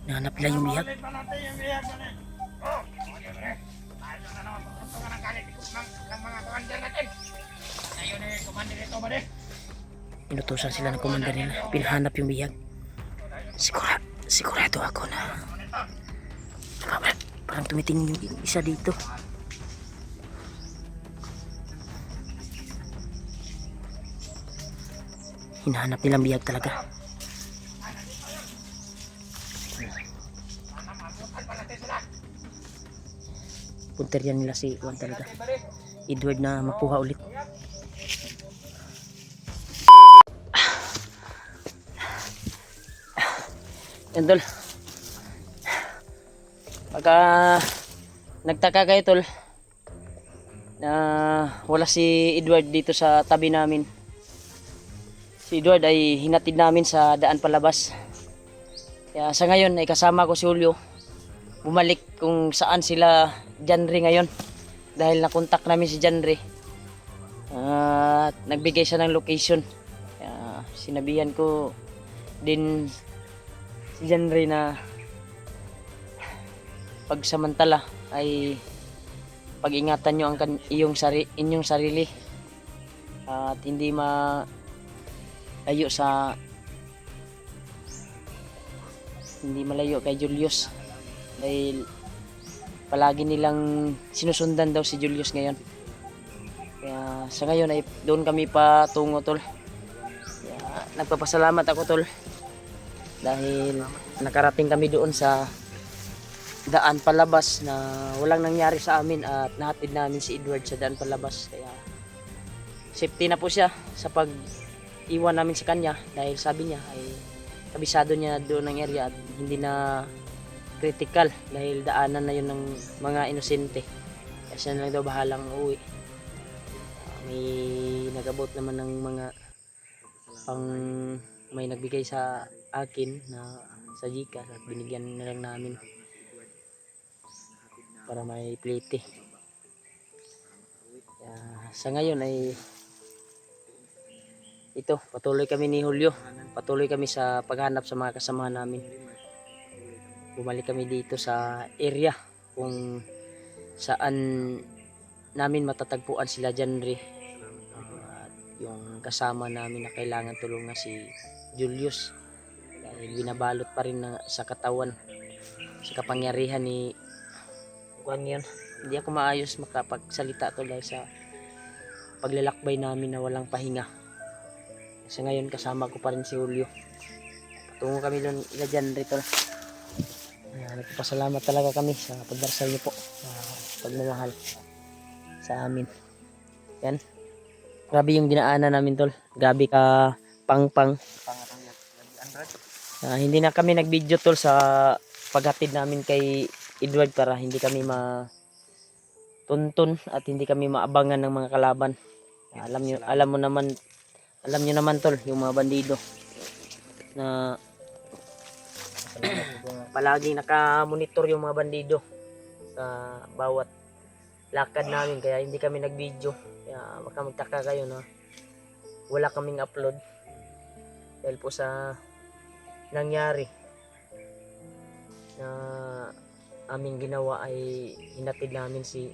Nahanap nila yung bihag. Inutusan sila ng commander nila. Pinahanap yung bihag. Sigurado ako na parang tumitingin yung isa dito. Hinahanap nilang bihag talaga. Punter yan nila si Juan talaga. Edward na makuha ulit. Yan tol. Pagka nagtaka kayo tol na wala si Edward dito sa tabi namin. Si Edward ay hinatid namin sa daan palabas. Kaya sa ngayon ay kasama ko si Julio. Bumalik kung saan sila Janry ngayon. Dahil nakontak namin si Janry. At nagbigay siya ng location. Kaya sinabihan ko din si Janry na pagsamantala ay pag-ingatan nyo ang inyong sarili. At hindi malayo kay Julius dahil palagi nilang sinusundan daw si Julius ngayon. Kaya sa ngayon ay doon kami patungo tol. Kaya nagpapasalamat ako tol dahil nakarating kami doon sa daan palabas na walang nangyari sa amin at nahatid namin si Edward sa daan palabas. Kaya safety na po siya sa pag iwan namin sa kanya dahil sabi niya ay kabisado niya doon ng area at hindi na critical dahil daanan na yun ng mga inosente. Kaya siya na lang daw bahalang uwi. May nagabot naman ng mga may nagbigay sa akin na sa Gcash at binigyan na lang namin para may plate. Kaya sa ngayon ay ito, patuloy kami ni Julio. Patuloy kami sa paghanap sa mga kasamahan namin. Bumalik kami dito sa area kung saan namin matatagpuan sila Janry. At yung kasama namin na kailangan tulungan si Julius. Dahil binabalot pa rin sa katawan, sa kapangyarihan ni Juan yun. Hindi ako maayos makapagsalita to dahil sa paglalakbay namin na walang pahinga. Kasi ngayon kasama ko pa rin si Julio. Patungo kami doon ila Janry tol. Nagpapasalamat talaga kami sa pagdarsal niyo po, pagmamahal sa amin. Yan. Grabe yung dinaanan namin tol. Grabe ka pang. Hindi na kami nag-video tol sa paghatid namin kay Edward para hindi kami matuntun at hindi kami maabangan ng mga kalaban. Alam niyo naman tol yung mga bandido na palaging nakamonitor yung mga bandido sa bawat lakad namin, kaya hindi kami nag-video. Kaya baka magtaka kayo na wala kaming upload dahil po sa nangyari na aming ginawa ay hinatid namin si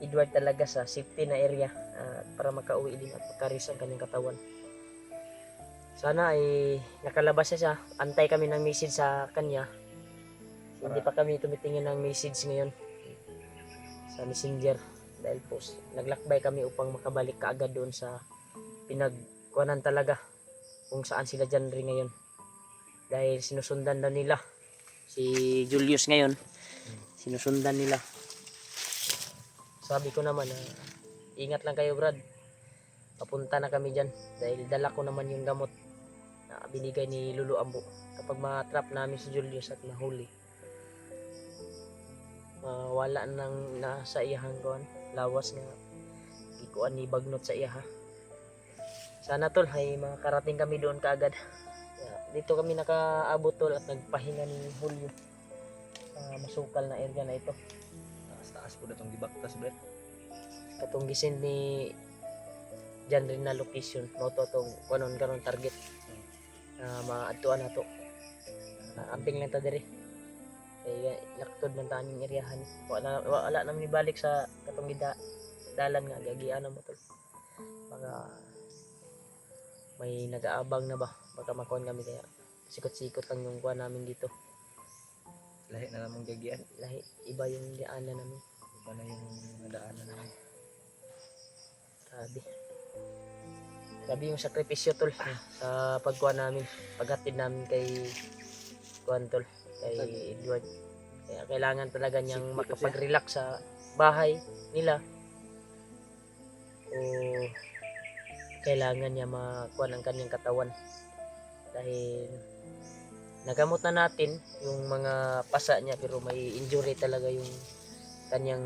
Edward talaga sa safety na area para makauwi din at makaris ang kanyang katawan. Sana ay nakalabas siya. Antay kami ng message sa kanya. Hindi pa kami tumitingin ng message ngayon sa messenger dahil po naglakbay kami upang makabalik kaagad doon sa pinagkuhanan talaga kung saan sila Janry ngayon. Dahil sinusundan na nila si Julius ngayon. Sinusundan nila. Sabi ko naman ingat lang kayo Brad. Papunta na kami dyan dahil dala ko naman yung gamot na binigay ni Lulu Ambo. Kapag ma-trap namin si Julius at mahuli, wala nang nasa iyahan ko lawas nga ikuan ni bagnot sa iyaha. Sana tol ay makarating kami doon kaagad. Dito kami nakaabot tol at nagpahinga ni Julio sa masukal na area na ito. Taas po na itong gibaktas Brad. Katong gisend ni Janry na location mo to tong kanon target na maadtuan nato. amping lang ta diri. Kay laktod man ta ning eryahan. Wala naman ibalik sa katong dalan nga gagian na mo tol. Baka may nag-aabang na ba? Baka makuha kami kaya sikot-sikot lang yung kuha namin dito. Lahi na namang gagian. Lahi, iba yung daanan namin. Iba na yung daanan namin. Grabe. Grabe yung sakripisyo tol sa pagkuha namin. Paghatid namin kay kuhan tol, kay Edward. Kaya kailangan talaga niyang makapag-relax sa bahay nila. O kailangan niya makuha ang kanyang katawan. Dahil nagamot na natin yung mga pasa niya pero may injury talaga yung kanyang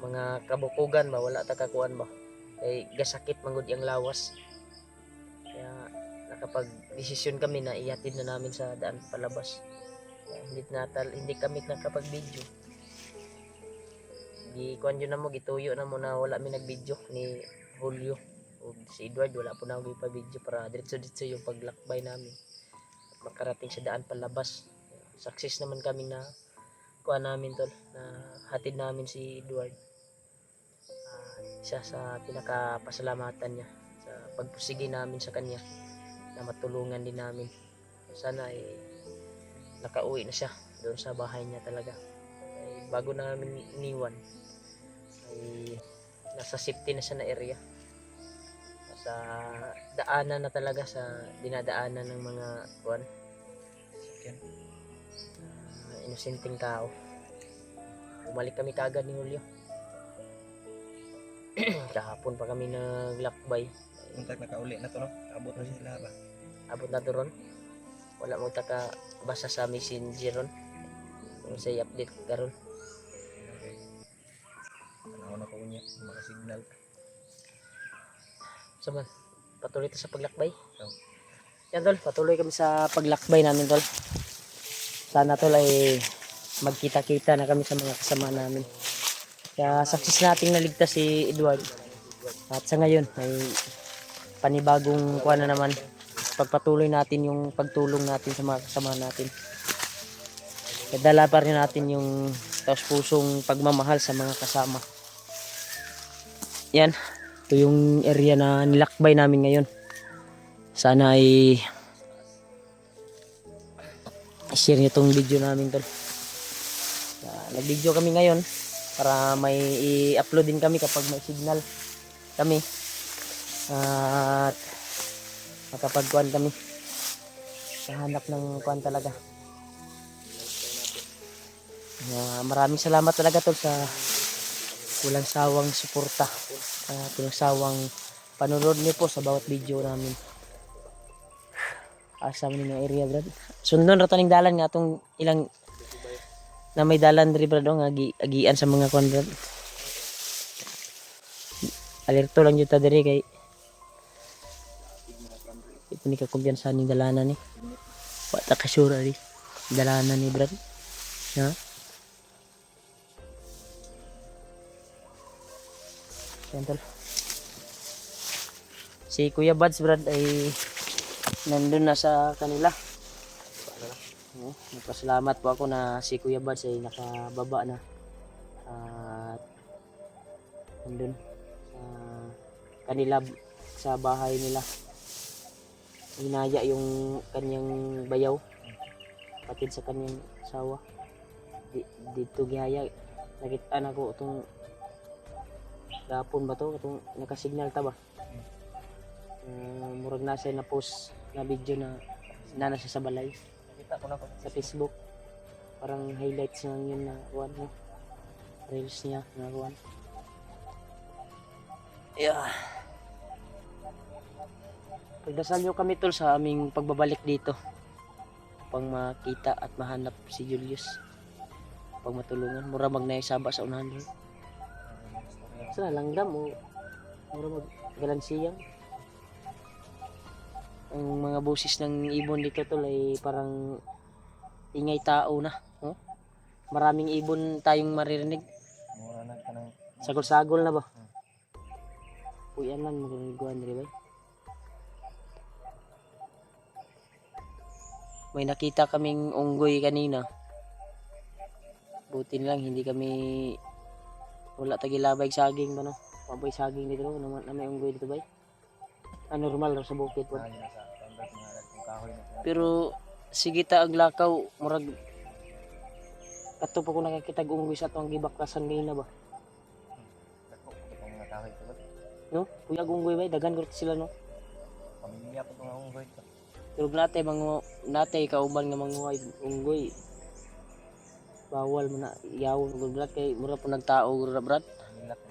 mga kabukugan ba, wala ta kakuan ba. Kay gasakit manggod yang lawas. Kaya nakapag-desisyon kami na ihatid na namin sa daan palabas. Kaya hindi kami nakapag-video. Kuan yun na mo, gituyo na mo na wala mi nag-video ni Julio. O si Edward wala po na ako ipa-video para diretso-diretso yung paglakbay namin. At makarating sa daan palabas. Success naman kami na kuha namin tol, na hatid namin si Edward. Isa sa pinakapasalamatan niya sa pagpusigi namin sa kanya na matulungan din namin. Sana ay nakauwi na siya doon sa bahay niya talaga. Ay, bago namin iniwan ay nasa safety na siya na area. Sa daanan na talaga, sa dinadaanan ng mga kuwan. Inosenteng tao. Bumalik kami kaagad ni Julio. Kahapon pa kami naglakbay. Untag nakauli na to no? Abot na sila ba? Abot na to ron. Wala mo taka basa sa messenger ron. Kung say update karon. Okay. Ano na ko niya, maka-signal. So man, patuloy ta sa paglakbay. Oh. Yan tol, patuloy kami sa paglakbay namin tol. Sana tol ay magkita-kita na kami sa mga kasama namin. Kaya success nating naligtas si Edward. At sa ngayon ay panibagong kuha na naman. Pagpatuloy natin yung pagtulong natin sa mga kasama natin. Kadala pa rin natin yung taos-pusong pagmamahal sa mga kasama. Yan. Ito yung area na nilakbay namin ngayon. Sana ay share nyo itong video namin tol. Nag-video kami ngayon para may i-upload din kami kapag may signal kami. At makapagkuhan kami. Hanap ng kuhan talaga. Maraming salamat talaga tol sa walang sawang suporta. Walang sawang panonood niyo po sa bawat video namin. Asa mo ng area brad. Sundon ra taning dalan nga atong ilang na may dalan diri brad nga agian sa mga kuan brad. Alerto lang jud ta diri kay ito ni ka kumpiyansa ning dalanan ni. Wa ta ka sure ari dalanan ni brad. Ha? Tol. Si Kuya Buds brad ay nandun na sa kanila. Nagpasalamat po ako na si Kuya Buds ay nakababa na. At nandun sa kanila sa bahay nila. Hinaya yung kanyang bayaw patid sa kanyang asawa. Dito gihaya. Nakita na ko itong gapon ba to? Itong nakasignal ta ba? Murag nasa na post na video na nana siya sa balay. Nakita ko na po sa Facebook. Parang highlights lang yun na kuwan no? Reels niya na kuwan. Yeah. Pagdasal nyo kami tol sa aming pagbabalik dito upang makita at mahanap si Julius, pag matulungan. Mura magnaisaba sa unahan doon. Sa langgam o mura magalansiyang. Ang mga boses ng ibon dito tol ay parang ingay tao na. Oh? Maraming ibon tayong maririnig. Mura na ka ng Sagol-sagol na ba? Uy, anan maguliguan rin ba? May nakita kaming unggoy kanina. Buti lang hindi kami wala tagilabay saging ba no? Paboy saging dito no? Na may unggoy dito ba? Normal ra sa bukid po. Lagi na sa standard mga kung kahoy na po. Pero sige ta ang lakaw murag ato pa ko nakakita og unggoy sa atong gibaklasan kanina ba? Dako po itong mga kahoy ito ba? No? Kuya unggoy ba? Dagan gud sila no? Pamilya po itong unggoy ito. Pero natay kauban nga manguhay unggoy. Bawal mo na yawon gud brad kay mura po nagtao gud brad. Milak po.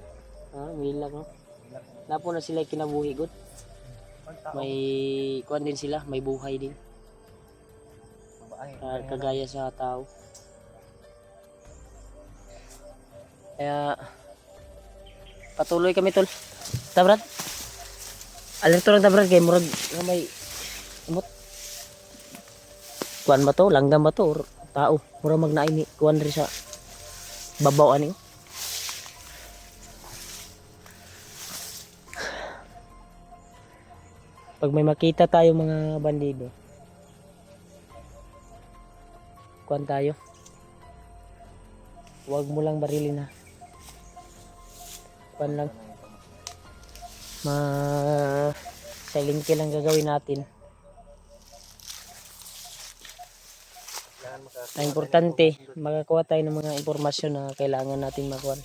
Milak no. Milak po. Napo na sila kinabuhi gud. Pagtao. May kuan din sila, may buhay din. Kagaya sa tao. Kaya patuloy kami tol. Ta brad. Alerto lang ta brad kay murag nga may umot. Kuan ba to? Langgam ba to? Or tao? Mura magnaay ni kuan rin sa babaw ani. Pag may makita tayo mga bandido, kuan tayo. Huwag mo lang barilin ha. Kuan lang. Silent lang gagawin natin. Ang importante, makakuha tayo ng mga impormasyon na kailangan natin makuha.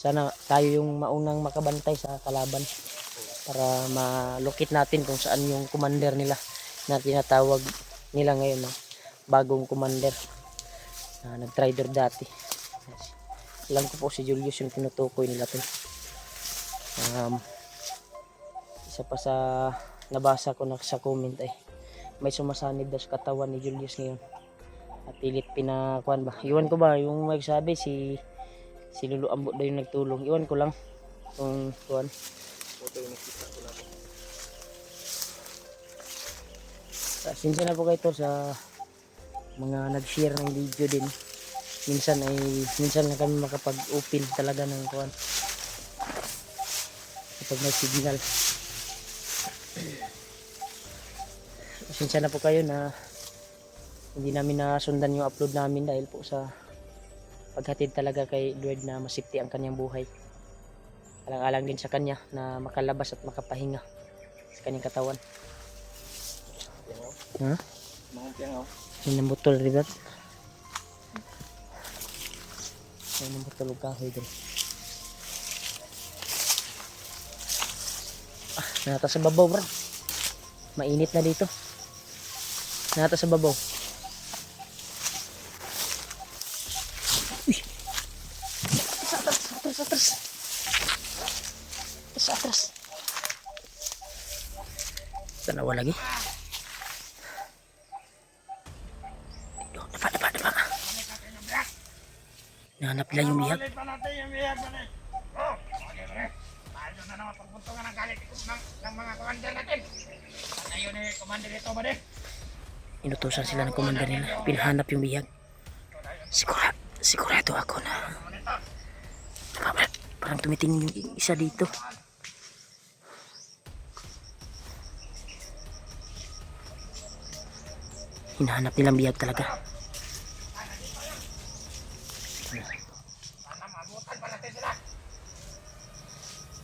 Sana tayo yung maunang makabantay sa kalaban para malukit natin kung saan yung commander nila na tinatawag nila ngayon na bagong commander na nag-trader dati. Alam ko po si Julius yung tinutukoy nila to. Isa pa sa nabasa ko na sa comment ay may sumasanib daw sa katawan ni Julius ngayon. At pilit pinakuan ba? Iwan ko ba yung magsabi si Lulu Ambo daw yung nagtulong. Iwan ko lang kung kuan. Sinsya na po kayo to sa mga nag-share ng video din. Minsan na kami makapag-open talaga ng kuan. Kapag may signal. Sinsya na po kayo na hindi namin nasundan yung upload namin dahil po sa paghatid talaga kay Edward na masipti ang kanyang buhay. Alang-alang din sa kanya na makalabas at makapahinga sa kanyang katawan. Ha? Mga piyangaw. Yun ang butol, diba? Yun ang butol o kahoy din. Nata sa babaw, bro. Mainit na dito. Nata sa babaw. Uy! Atras. Tanawa lagi. Dapat. Nahanap nila yung bihag. Tayo na naman pagpuntungan ng galit ng mga commander natin. Tayo ni commander ito ba din? Inutusan sila ng commander nila. Pinahanap yung bihag. Sigurado ako na parang tumitingin yung isa dito. Hinahanap nilang bihag talaga.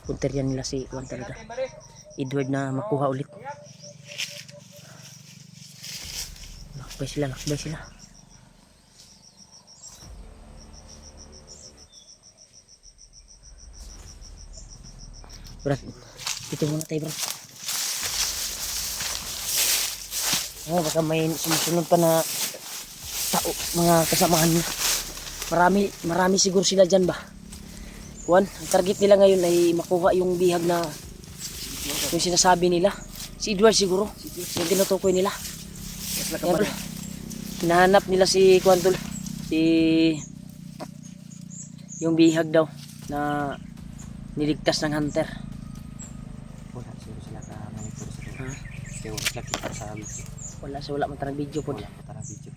Punter yan nila si Juan talaga. Edward na makuha ulit. Lakbay sila. Brad, dito muna tayo, Brad. Baka may sumusunod pa na tao, mga kasamahan niya. Marami siguro sila dyan ba? Juan, ang target nila ngayon ay makuha yung bihag na yung sinasabi nila. Si Edward siguro, yung tinutukoy nila. Yan, bro. Hinahanap nila si Juan tol. Yung bihag daw na niligtas ng hunter. Wala sila ka monitor sa video. Kaya wala sila kita sa video. Wala man video po. Wala kita na video.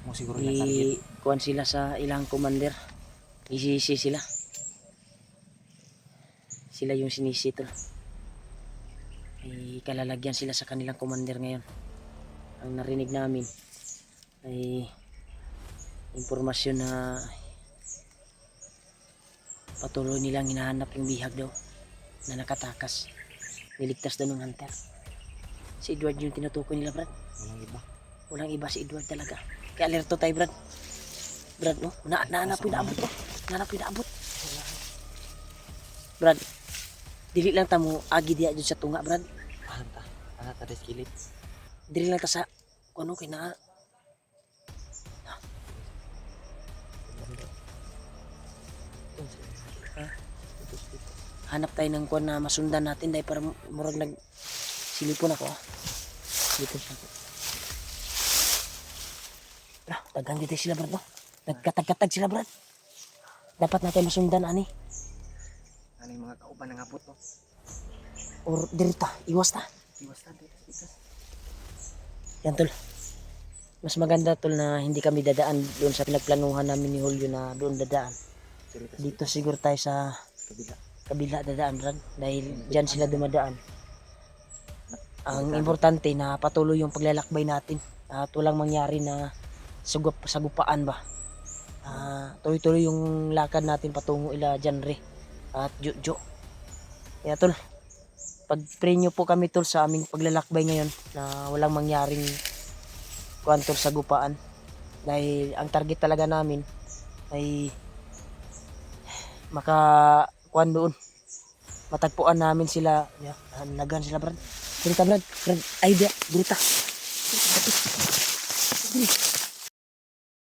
Mo siguro na target. Kuan sila sa ilang commander. Isisi sila. Sila yung sinisi tol. Ay kalalagyan sila sa kanilang commander ngayon. ang narinig namin ay impormasyon na patuloy nilang hinahanap yung bihag daw na nakatakas. Niligtas daw ng hunter. Si Edward yung tinutukoy nila, Brad. Walang iba. Walang iba, si Edward talaga. Kaya alerto tayo, Brad. Brad, no? Nahanap yung naabot, no? Nahanap yung naabot. Brad, dili lang ta mo agi diya dyan sa tunga, Brad. Alam ta. Ana ta kilit. Dili lang ta sa kuno kay na. Hanap tayo ng kuwan na masundan natin dahil para murag nag silipon ako. Silipon siya ako. Tagang dito sila, Brad, no? Nagkatag-katag sila, Brad. Dapat natin masundan, ani. Ano yung mga kauban ng abot, no? Or dirita, iwas ta. Iwas ta dito. Yan, tol. Mas maganda, tol, na hindi kami dadaan doon sa pinagplanuhan namin ni Julio na doon dadaan. Dito siguro tayo sa kabila dadaan, Brad. Dahil dyan sila dumadaan. Ang importante na patuloy yung paglalakbay natin. At walang mangyari na sagupaan ba. Tuloy-tuloy yung lakad natin patungo ila Janre at Jojo. Kaya, tol, pag-pray nyo po kami, tol, sa aming paglalakbay ngayon na walang mangyaring kuwantor sagupaan. Dahil ang target talaga namin ay makakuan doon. Matagpuan namin sila. Nagan sila, Brad. Dirita, Brad. Brad, ay, dirita. Dili.